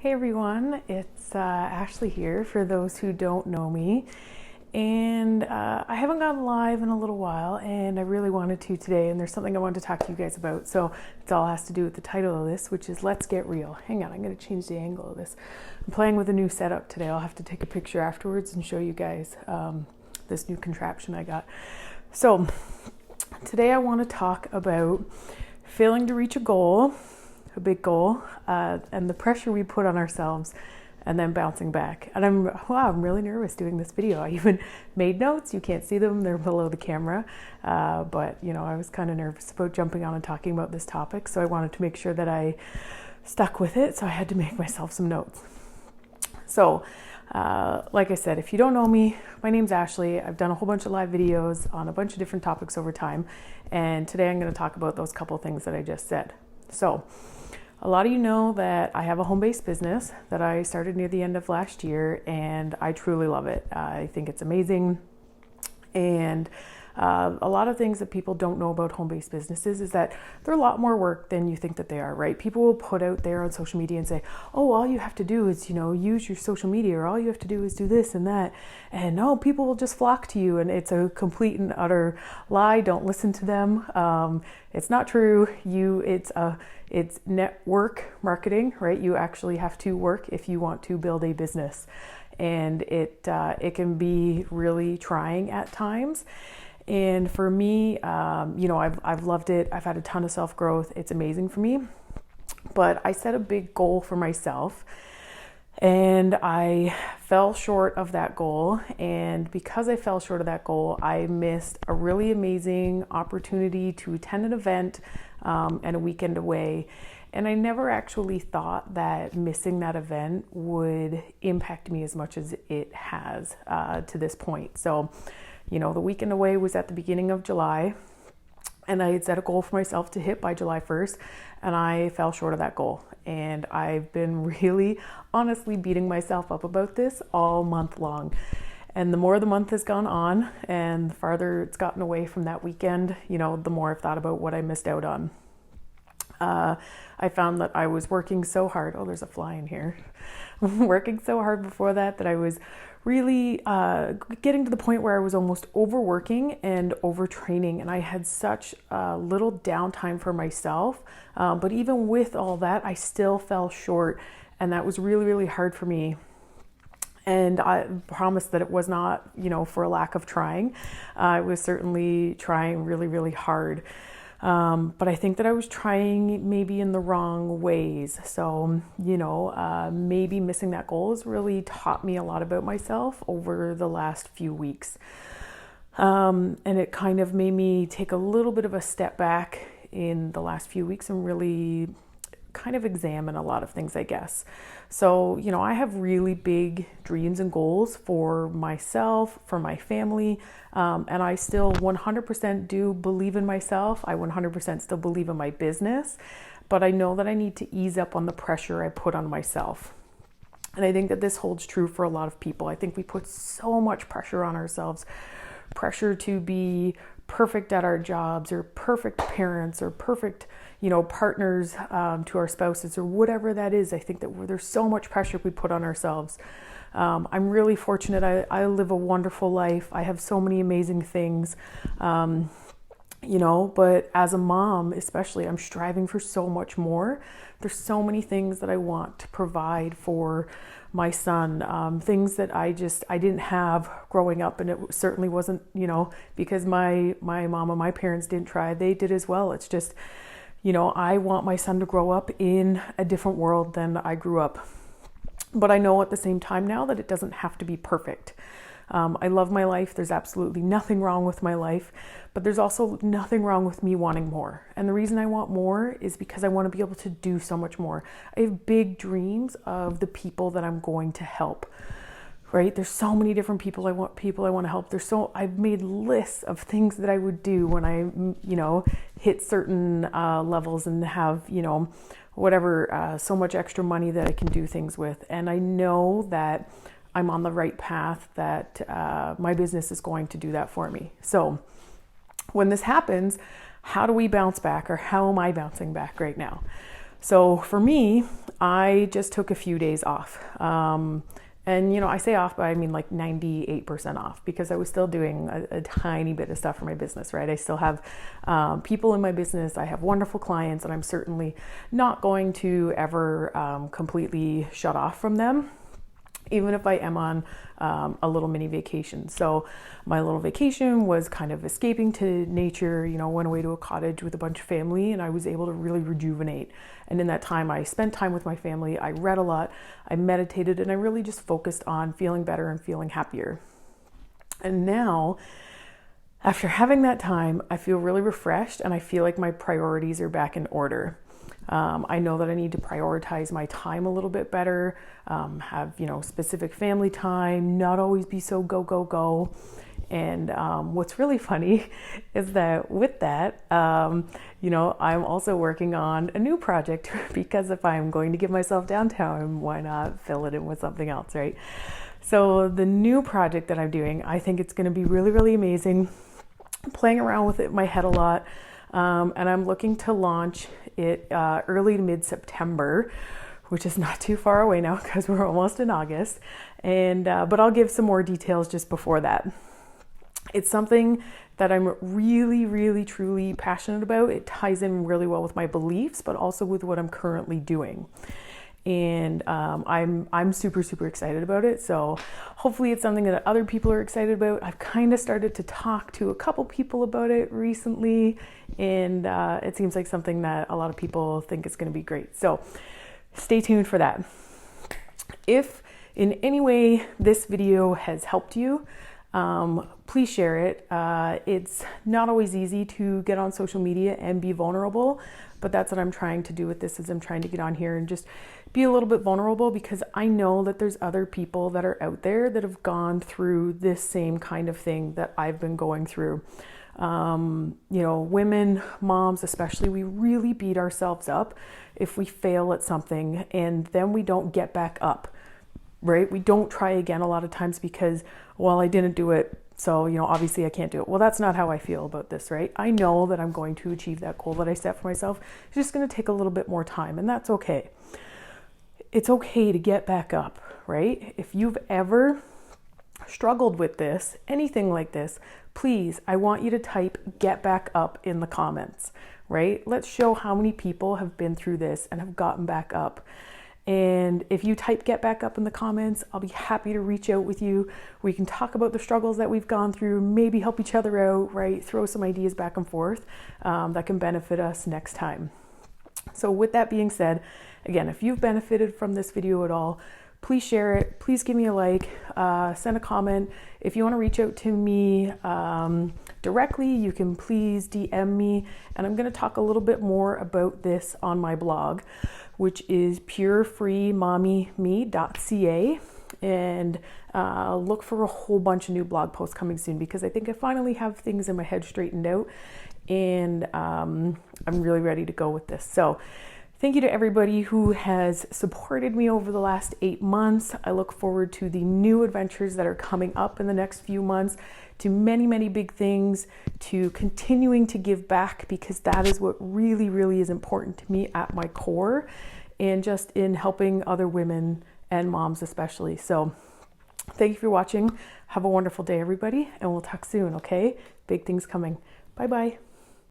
Hey everyone, it's Ashley here for those who don't know me. And I haven't gone live in a little while, and I really wanted to today, and there's something I wanted to talk to you guys about. So it all has to do with the title of this, which is Let's Get Real. Hang on, I'm going to change the angle of this. I'm playing with a new setup today. I'll have to take a picture afterwards and show you guys this new contraption I got. So today I want to talk about failing to reach a goal, a big goal, and the pressure we put on ourselves and then bouncing back. And I'm really nervous doing this video. I even made notes. You can't see them, they're below the camera. But I was kind of nervous about jumping on and talking about this topic. So I wanted to make sure that I stuck with it. So I had to make myself some notes. So like I said, if you don't know me, my name's Ashley. I've done a whole bunch of live videos on a bunch of different topics over time. And today I'm going to talk about those couple things that I just said. So a lot of you know that I have a home-based business that I started near the end of last year, and I truly love it. I think it's amazing. And a lot of things that people don't know about home-based businesses is that they're a lot more work than you think that they are, right? People will put out there on social media and say, oh, all you have to do is, use your social media, or all you have to do is do this and that. And no, people will just flock to you. And it's a complete and utter lie. Don't listen to them. It's not true. It's network marketing, right? You actually have to work if you want to build a business. And it can be really trying at times. And for me, I've loved it. I've had a ton of self-growth. It's amazing for me. But I set a big goal for myself, and I fell short of that goal. And because I fell short of that goal, I missed a really amazing opportunity to attend an event and a weekend away. And I never actually thought that missing that event would impact me as much as it has to this point. So, the weekend away was at the beginning of July, and I had set a goal for myself to hit by July 1st, and I fell short of that goal. And I've been really honestly beating myself up about this all month long. And the more the month has gone on and the farther it's gotten away from that weekend, the more I've thought about what I missed out on. I found that I was working so hard. Oh, there's a fly in here. Working so hard before that I was really getting to the point where I was almost overworking and overtraining, and I had such little downtime for myself. But even with all that, I still fell short, and that was really, really hard for me. And I promise that it was not, for a lack of trying. I was certainly trying really, really hard. But I think that I was trying maybe in the wrong ways. So, maybe missing that goal has really taught me a lot about myself over the last few weeks. And it kind of made me take a little bit of a step back in the last few weeks and really kind of examine a lot of things, I guess. So, I have really big dreams and goals for myself, for my family, and I still 100% do believe in myself. I 100% still believe in my business, but I know that I need to ease up on the pressure I put on myself. And I think that this holds true for a lot of people. I think we put so much pressure on ourselves, pressure to be perfect at our jobs, or perfect parents, or perfect partners to our spouses, or whatever that is. I think that there's so much pressure we put on ourselves. I'm really fortunate. I live a wonderful life. I have so many amazing things, but as a mom, especially, I'm striving for so much more. There's so many things that I want to provide for my son, things that I didn't have growing up, and it certainly wasn't, because my mom and my parents didn't try. They did as well. It's just, I want my son to grow up in a different world than I grew up. But I know at the same time now that it doesn't have to be perfect. I love my life. There's absolutely nothing wrong with my life, but there's also nothing wrong with me wanting more. And the reason I want more is because I want to be able to do so much more. I have big dreams of the people that I'm going to help. Right? There's so many different people I want to help. I've made lists of things that I would do when I, hit certain levels and have, so much extra money that I can do things with. And I know that I'm on the right path, that my business is going to do that for me. So when this happens, how do we bounce back, or how am I bouncing back right now? So for me, I just took a few days off. And, I say off, but I mean like 98% off, because I was still doing a tiny bit of stuff for my business, right? I still have people in my business. I have wonderful clients, and I'm certainly not going to ever completely shut off from them, even if I am on a little mini vacation. So my little vacation was kind of escaping to nature, went away to a cottage with a bunch of family, and I was able to really rejuvenate. And in that time, I spent time with my family. I read a lot, I meditated, and I really just focused on feeling better and feeling happier. And now, after having that time, I feel really refreshed, and I feel like my priorities are back in order. I know that I need to prioritize my time a little bit better, have, specific family time, not always be so go, go, go. And what's really funny is that with that, I'm also working on a new project, because if I'm going to give myself downtime, why not fill it in with something else, right? So the new project that I'm doing, I think it's going to be really, really amazing. I'm playing around with it in my head a lot. And I'm looking to launch it early to mid-September, which is not too far away now because we're almost in August. And but I'll give some more details just before that. It's something that I'm really, really, truly passionate about. It ties in really well with my beliefs, but also with what I'm currently doing. And I'm super, super excited about it. So hopefully it's something that other people are excited about. I've kind of started to talk to a couple people about it recently, and it seems like something that a lot of people think is going to be great. So stay tuned for that. If in any way this video has helped you, please share it. It's not always easy to get on social media and be vulnerable, but that's what I'm trying to do with this, is I'm trying to get on here and just be a little bit vulnerable, because I know that there's other people that are out there that have gone through this same kind of thing that I've been going through. Women, moms especially, we really beat ourselves up if we fail at something and then we don't get back up, right? We don't try again a lot of times because, well, I didn't do it, so, obviously I can't do it. Well, that's not how I feel about this, right? I know that I'm going to achieve that goal that I set for myself. It's just going to take a little bit more time, and that's okay. It's okay to get back up, right? If you've ever struggled with this, anything like this, please, I want you to type "get back up" in the comments, right? Let's show how many people have been through this and have gotten back up. And if you type "get back up" in the comments, I'll be happy to reach out with you. We can talk about the struggles that we've gone through, maybe help each other out, right? Throw some ideas back and forth that can benefit us next time. So with that being said, again, if you've benefited from this video at all, please share it. Please give me a like, send a comment. If you want to reach out to me directly, you can please DM me. And I'm going to talk a little bit more about this on my blog, which is purefreemommyme.ca. And look for a whole bunch of new blog posts coming soon, because I think I finally have things in my head straightened out, and I'm really ready to go with this. So thank you to everybody who has supported me over the last 8 months. I look forward to the new adventures that are coming up in the next few months, to many, many big things, to continuing to give back, because that is what really, really is important to me at my core, and just in helping other women and moms especially. So thank you for watching. Have a wonderful day, everybody, and we'll talk soon, okay? Big things coming. Bye-bye.